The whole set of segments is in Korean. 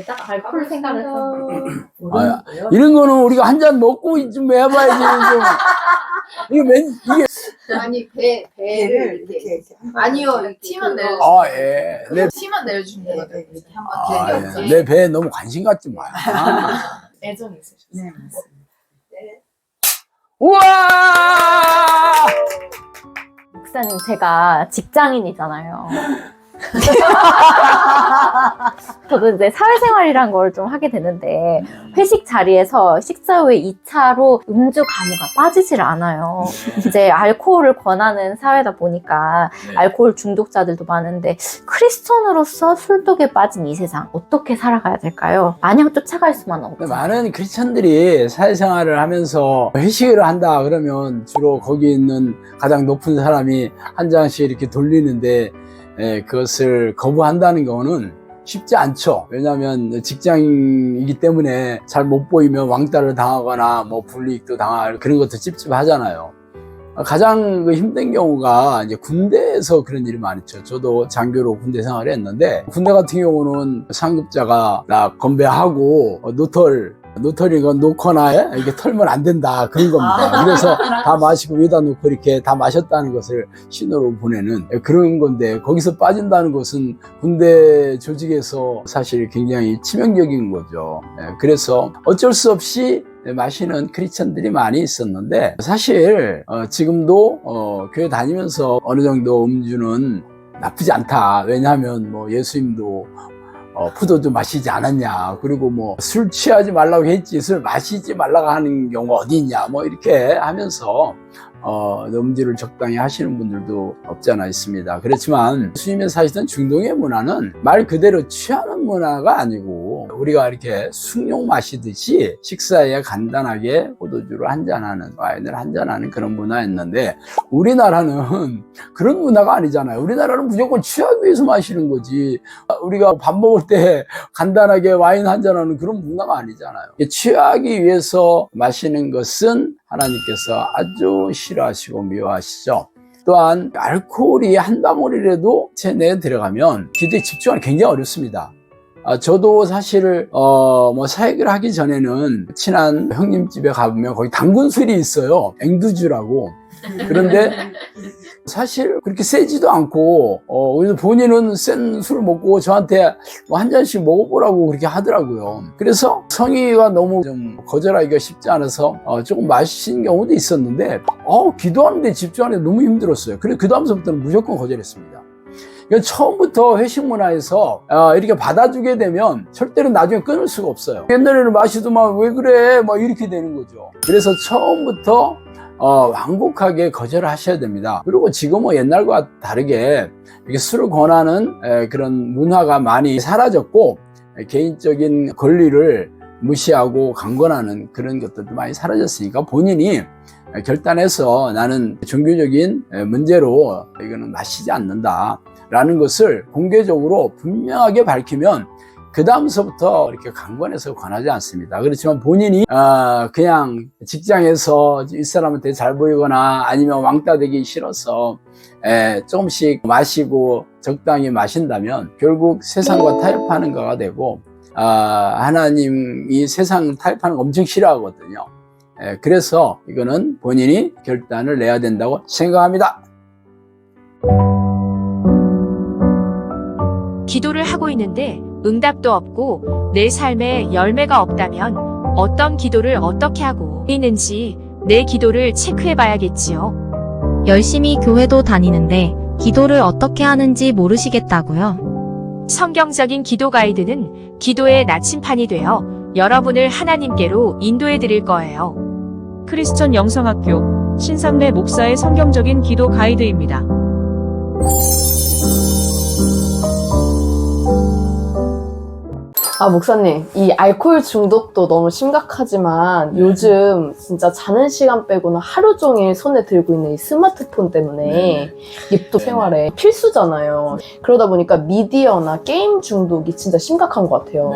네, 딱 알코올 생각해서. 아, 이런 거는 우리가 한 잔 먹고 좀 해봐야지. 좀. 이게 아니 배를 이렇게 아니요 티만 내려. 아, 예. 티만 내려주면 되거든요. 이렇게 아, 한번 예. 내 배에 너무 관심 갖지 마. 애정이 있으셨어요. 네, 맞습니다. 우와! 목사님, 제가 직장인이잖아요. 저도 이제 사회생활이란 걸 좀 하게 되는데, 회식 자리에서 식사 후에 2차로 음주 가무가 빠지질 않아요. 이제 알코올을 권하는 사회다 보니까 알코올 중독자들도 많은데, 크리스천으로서 술독에 빠진 이 세상 어떻게 살아가야 될까요? 마냥 쫓아갈 수만 없죠. 많은 크리스천들이 사회생활을 하면서 회식을 한다 그러면 주로 거기 있는 가장 높은 사람이 한 잔씩 이렇게 돌리는데, 그것을 거부한다는 경우는 쉽지 않죠. 왜냐하면 직장이기 때문에 잘 못 보이면 왕따를 당하거나 뭐 불이익도 당할 그런 것도 찝찝하잖아요. 가장 힘든 경우가 이제 군대에서 그런 일이 많죠. 저도 장교로 군대 생활을 했는데, 군대 같은 경우는 상급자가 나 건배하고 노털이건 놓거나 이렇게 털면 안 된다 그런 겁니다. 그래서 다 마시고 위에다 놓고 이렇게 다 마셨다는 것을 신호로 보내는 그런 건데, 거기서 빠진다는 것은 군대 조직에서 사실 굉장히 치명적인 거죠. 그래서 어쩔 수 없이 마시는 크리스천들이 많이 있었는데, 사실 지금도 교회 다니면서 어느 정도 음주는 나쁘지 않다. 왜냐하면 뭐 예수님도 포도주 마시지 않았냐, 그리고 뭐 술 취하지 말라고 했지 술 마시지 말라고 하는 경우가 어디 있냐, 뭐 이렇게 하면서 음주를 적당히 하시는 분들도 없지 않아 있습니다. 그렇지만 예수님이 사시던 중동의 문화는 말 그대로 취하는 문화가 아니고, 우리가 이렇게 숭늉 마시듯이 식사에 간단하게 포도주를 한잔하는, 와인을 한잔하는 그런 문화였는데, 우리나라는 그런 문화가 아니잖아요. 우리나라는 무조건 취하기 위해서 마시는 거지, 우리가 밥 먹을 때 간단하게 와인 한잔하는 그런 문화가 아니잖아요. 취하기 위해서 마시는 것은 하나님께서 아주 싫어하시고 미워하시죠. 또한 알코올이 한 방울이라도 제 내에 들어가면 기도에 집중하기 굉장히 어렵습니다. 저도 사실 뭐 사역을 하기 전에는 친한 형님 집에 가보면 거기 당근술이 있어요. 앵두주라고. 그런데 사실 그렇게 세지도 않고, 그래서 본인은 센 술을 먹고 저한테 뭐 한 잔씩 먹어보라고 그렇게 하더라고요. 그래서 성의가 너무 좀 거절하기가 쉽지 않아서 조금 마신 경우도 있었는데, 기도하는데 집중하는데 너무 힘들었어요. 그래서 그 다음서부터는 무조건 거절했습니다. 그러니까 처음부터 회식 문화에서 이렇게 받아주게 되면 절대로 나중에 끊을 수가 없어요. 옛날에는 마시더만 왜 그래 막 이렇게 되는 거죠. 그래서 처음부터 완곡하게 거절하셔야 됩니다. 그리고 지금은 옛날과 다르게 이렇게 술을 권하는 그런 문화가 많이 사라졌고, 개인적인 권리를 무시하고 강권하는 그런 것들도 많이 사라졌으니까, 본인이 결단해서 나는 종교적인 문제로 이거는 마시지 않는다 라는 것을 공개적으로 분명하게 밝히면 그 다음서부터 이렇게 강권해서 권하지 않습니다. 그렇지만 본인이 그냥 직장에서 윗사람한테 잘 보이거나 아니면 왕따 되기 싫어서 조금씩 마시고 적당히 마신다면 결국 세상과 타협하는 거가 되고, 하나님이 세상을 타협하는 거 엄청 싫어하거든요. 그래서 이거는 본인이 결단을 내야 된다고 생각합니다. 기도를 하고 있는데 응답도 없고 내 삶에 열매가 없다면 어떤 기도를 어떻게 하고 있는지 내 기도를 체크해 봐야겠지요. 열심히 교회도 다니는데 기도를 어떻게 하는지 모르시겠다고요? 성경적인 기도 가이드는 기도의 나침판이 되어 여러분을 하나님께로 인도해 드릴 거예요. 크리스천 영성학교 신상래 목사의 성경적인 기도 가이드입니다. 목사님, 이 알코올 중독도 너무 심각하지만 요즘 진짜 자는 시간 빼고는 하루 종일 손에 들고 있는 이 스마트폰 때문에 이게 또 생활에 필수잖아요. 그러다 보니까 미디어나 게임 중독이 진짜 심각한 것 같아요.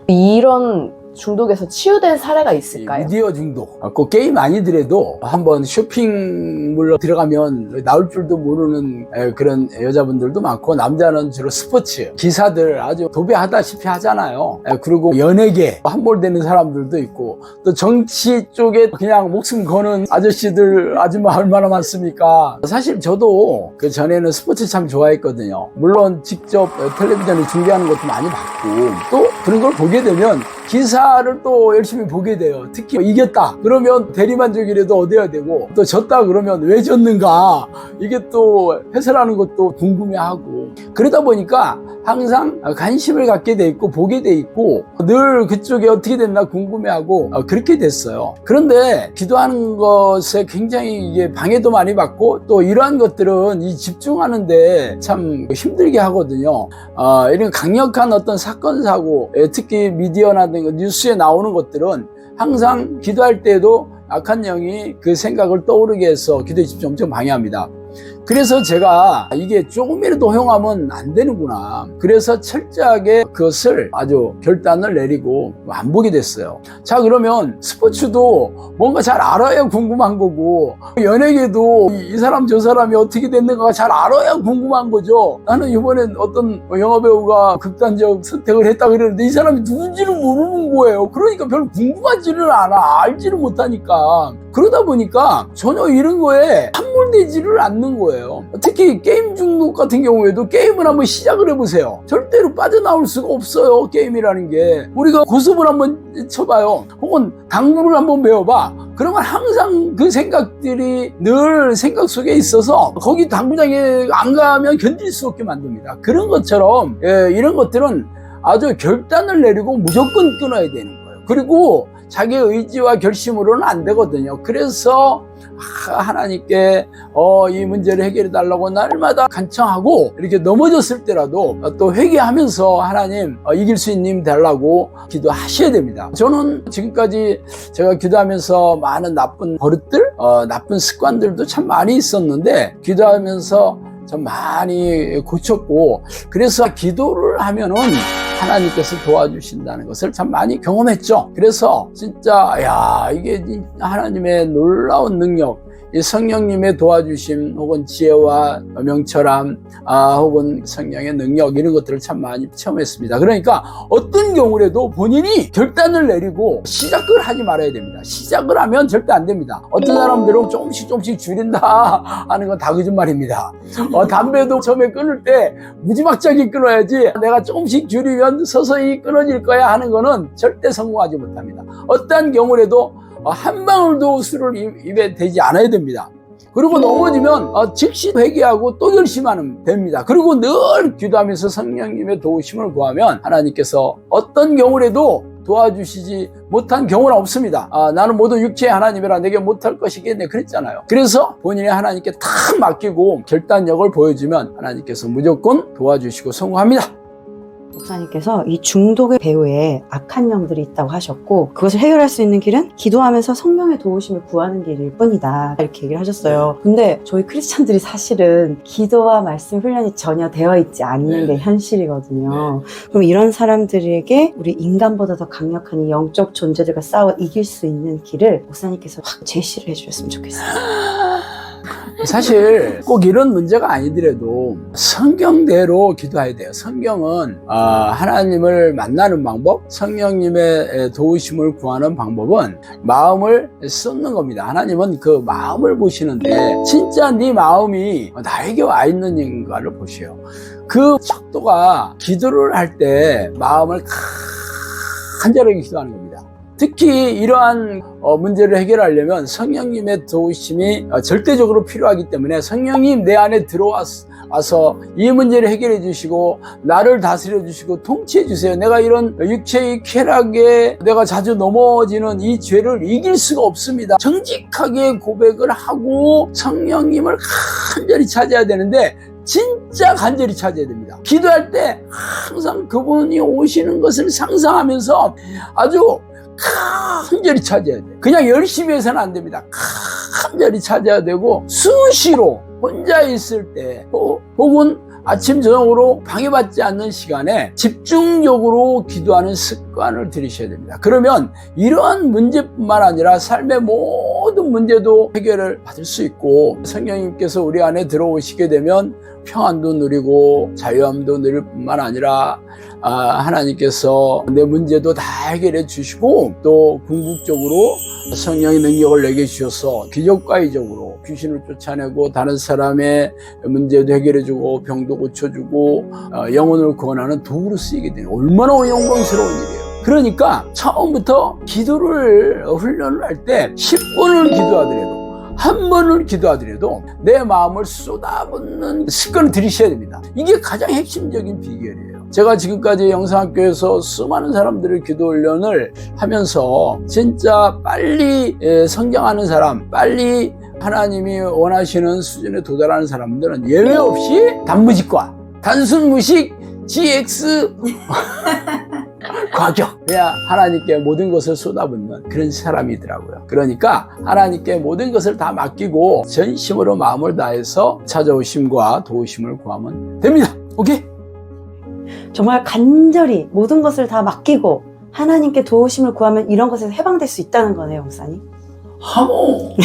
이런 중독에서 치유된 사례가 있을까요? 미디어 중독. 꼭 게임 아니더라도 한번 쇼핑몰로 들어가면 나올 줄도 모르는 그런 여자분들도 많고, 남자는 주로 스포츠 기사들 아주 도배하다시피 하잖아요. 그리고 연예계 함몰되는 사람들도 있고, 또 정치 쪽에 그냥 목숨 거는 아저씨들 아줌마 얼마나 많습니까? 사실 저도 그 전에는 스포츠 참 좋아했거든요. 물론 직접 텔레비전에 중계하는 것도 많이 봤고, 또 그런 걸 보게 되면 기사를 또 열심히 보게 돼요. 특히 이겼다 그러면 대리만족이라도 얻어야 되고, 또 졌다 그러면 왜 졌는가, 이게 또 해설하는 것도 궁금해하고, 그러다 보니까 항상 관심을 갖게 돼 있고 보게 돼 있고, 늘 그쪽에 어떻게 됐나 궁금해하고 그렇게 됐어요. 그런데 기도하는 것에 굉장히 이게 방해도 많이 받고, 또 이러한 것들은 이 집중하는데 참 힘들게 하거든요. 이런 강력한 어떤 사건 사고, 특히 미디어나 뉴스에 나오는 것들은 항상 기도할 때에도 악한 영이 그 생각을 떠오르게 해서 기도에 집중 엄청 방해합니다. 그래서 제가 이게 조금이라도 허용하면 안 되는구나, 그래서 철저하게 그것을 아주 결단을 내리고 안 보게 됐어요. 자, 그러면 스포츠도 뭔가 잘 알아야 궁금한 거고, 연예계도 이 사람 저 사람이 어떻게 됐는가 잘 알아야 궁금한 거죠. 나는 이번엔 어떤 영화배우가 극단적 선택을 했다 그러는데 이 사람이 누군지는 모르는 거예요. 그러니까 별로 궁금하지를 않아, 알지를 못하니까. 그러다 보니까 전혀 이런 거에 함몰되지를 않는 거예요. 특히 게임 중독 같은 경우에도 게임을 한번 시작을 해보세요. 절대로 빠져나올 수가 없어요. 게임이라는 게. 우리가 고습을 한번 쳐봐요. 혹은 당구를 한번 배워봐. 그러면 항상 그 생각들이 늘 생각 속에 있어서 거기 당구장에 안 가면 견딜 수 없게 만듭니다. 그런 것처럼 이런 것들은 아주 결단을 내리고 무조건 끊어야 되는 거예요. 그리고 자기의 의지와 결심으로는 안 되거든요. 그래서 하나님께 이 문제를 해결해 달라고 날마다 간청하고, 이렇게 넘어졌을 때라도 또 회개하면서 하나님 이길 수 있는 힘 달라고 기도하셔야 됩니다. 저는 지금까지 제가 기도하면서 많은 나쁜 버릇들, 나쁜 습관들도 참 많이 있었는데 기도하면서 참 많이 고쳤고, 그래서 기도를 하면은 하나님께서 도와주신다는 것을 참 많이 경험했죠. 그래서 진짜 이게 하나님의 놀라운 능력, 이 성령님의 도와주심, 혹은 지혜와 명철함, 혹은 성령의 능력, 이런 것들을 참 많이 체험했습니다. 그러니까 어떤 경우라도 본인이 결단을 내리고 시작을 하지 말아야 됩니다. 시작을 하면 절대 안 됩니다. 어떤 사람들은 조금씩 줄인다 하는 건 다 거짓말입니다. 담배도 처음에 끊을 때 무지막지하게 끊어야지, 내가 조금씩 줄이면 서서히 끊어질 거야 하는 거는 절대 성공하지 못합니다. 어떠한 경우라도 한 방울도 술을 입에 대지 않아야 됩니다. 그리고 넘어지면 즉시 회개하고 또 결심하면 됩니다. 그리고 늘 기도하면서 성령님의 도우심을 구하면 하나님께서 어떤 경우라도 도와주시지 못한 경우는 없습니다. 나는 모든 육체의 하나님이라 내게 못할 것이겠네 그랬잖아요. 그래서 본인이 하나님께 탁 맡기고 결단력을 보여주면 하나님께서 무조건 도와주시고 성공합니다. 목사님께서 이 중독의 배후에 악한 영들이 있다고 하셨고, 그것을 해결할 수 있는 길은 기도하면서 성령의 도우심을 구하는 길일 뿐이다, 이렇게 얘기를 하셨어요. 근데 저희 크리스찬들이 사실은 기도와 말씀 훈련이 전혀 되어 있지 않는 게 현실이거든요. 그럼 이런 사람들에게 우리 인간보다 더 강력한 이 영적 존재들과 싸워 이길 수 있는 길을 목사님께서 확 제시를 해주셨으면 좋겠어요. 사실 꼭 이런 문제가 아니더라도 성경대로 기도해야 돼요. 성경은 하나님을 만나는 방법, 성령님의 도우심을 구하는 방법은 마음을 쏟는 겁니다. 하나님은 그 마음을 보시는데 진짜 네 마음이 나에게 와 있는가를 보셔요. 그 척도가 기도를 할 때 마음을 간절하게 기도하는 겁니다. 특히 이러한 문제를 해결하려면 성령님의 도우심이 절대적으로 필요하기 때문에 성령님 내 안에 들어와서 이 문제를 해결해 주시고 나를 다스려 주시고 통치해 주세요. 내가 이런 육체의 쾌락에 내가 자주 넘어지는 이 죄를 이길 수가 없습니다. 정직하게 고백을 하고 성령님을 간절히 찾아야 되는데 진짜 간절히 찾아야 됩니다. 기도할 때 항상 그분이 오시는 것을 상상하면서 아주 간절히 찾아야 돼요. 그냥 열심히 해서는 안 됩니다. 간절히 찾아야 되고 수시로 혼자 있을 때 혹은 아침 저녁으로 방해받지 않는 시간에 집중적으로 기도하는 습관을 들이셔야 됩니다. 그러면 이러한 문제뿐만 아니라 삶의 모든 문제도 해결을 받을 수 있고, 성령님께서 우리 안에 들어오시게 되면 평안도 누리고 자유함도 누릴 뿐만 아니라 하나님께서 내 문제도 다 해결해 주시고, 또 궁극적으로 성령의 능력을 내게 주셔서 기적과의적으로 귀신을 쫓아내고 다른 사람의 문제도 해결해 주고 병도 고쳐주고 영혼을 구원하는 도구로 쓰이게 되는, 얼마나 영광스러운 일이에요. 그러니까 처음부터 기도를 훈련을 할 때 10번을 기도하더라도, 한 번을 기도하더라도 내 마음을 쏟아붓는 습관을 들이셔야 됩니다. 이게 가장 핵심적인 비결이에요. 제가 지금까지 영상학교에서 수많은 사람들의 기도 훈련을 하면서 진짜 빨리 성장하는 사람, 빨리 하나님이 원하시는 수준에 도달하는 사람들은 예외 없이 단무직과 단순 무식 GX 과격, 그냥 하나님께 모든 것을 쏟아붓는 그런 사람이더라고요. 그러니까 하나님께 모든 것을 다 맡기고 전심으로 마음을 다해서 찾아오심과 도우심을 구하면 됩니다. 오케이? 정말 간절히 모든 것을 다 맡기고 하나님께 도우심을 구하면 이런 것에서 해방될 수 있다는 거네요, 목사님. 하모.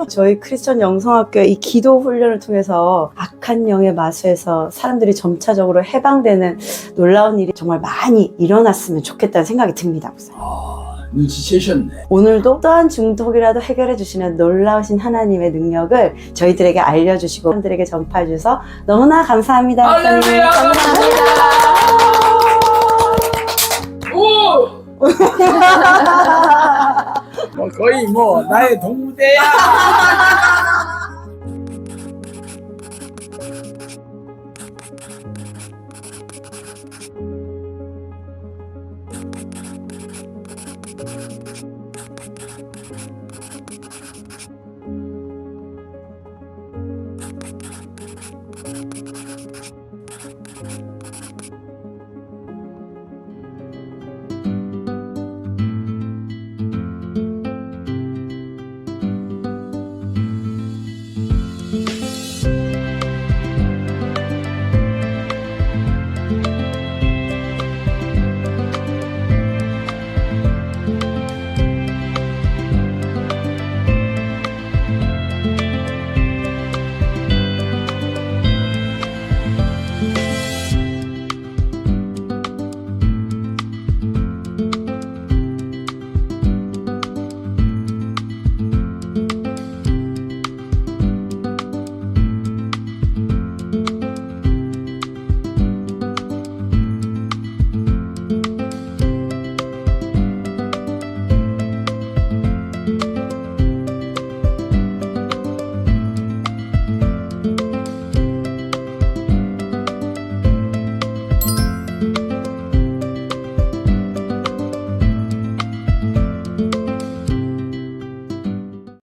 저희 크리스천 영성학교의 이 기도 훈련을 통해서 악한 영의 마수에서 사람들이 점차적으로 해방되는 놀라운 일이 정말 많이 일어났으면 좋겠다는 생각이 듭니다, 목사님. 눈치채셨네. 오늘도 또한 중독이라도 해결해 주시는 놀라우신 하나님의 능력을 저희들에게 알려주시고 사람들에게 전파해 주셔서 너무나 감사합니다, 목사님. 할렐루야! 오! 거의 나의 동무대야.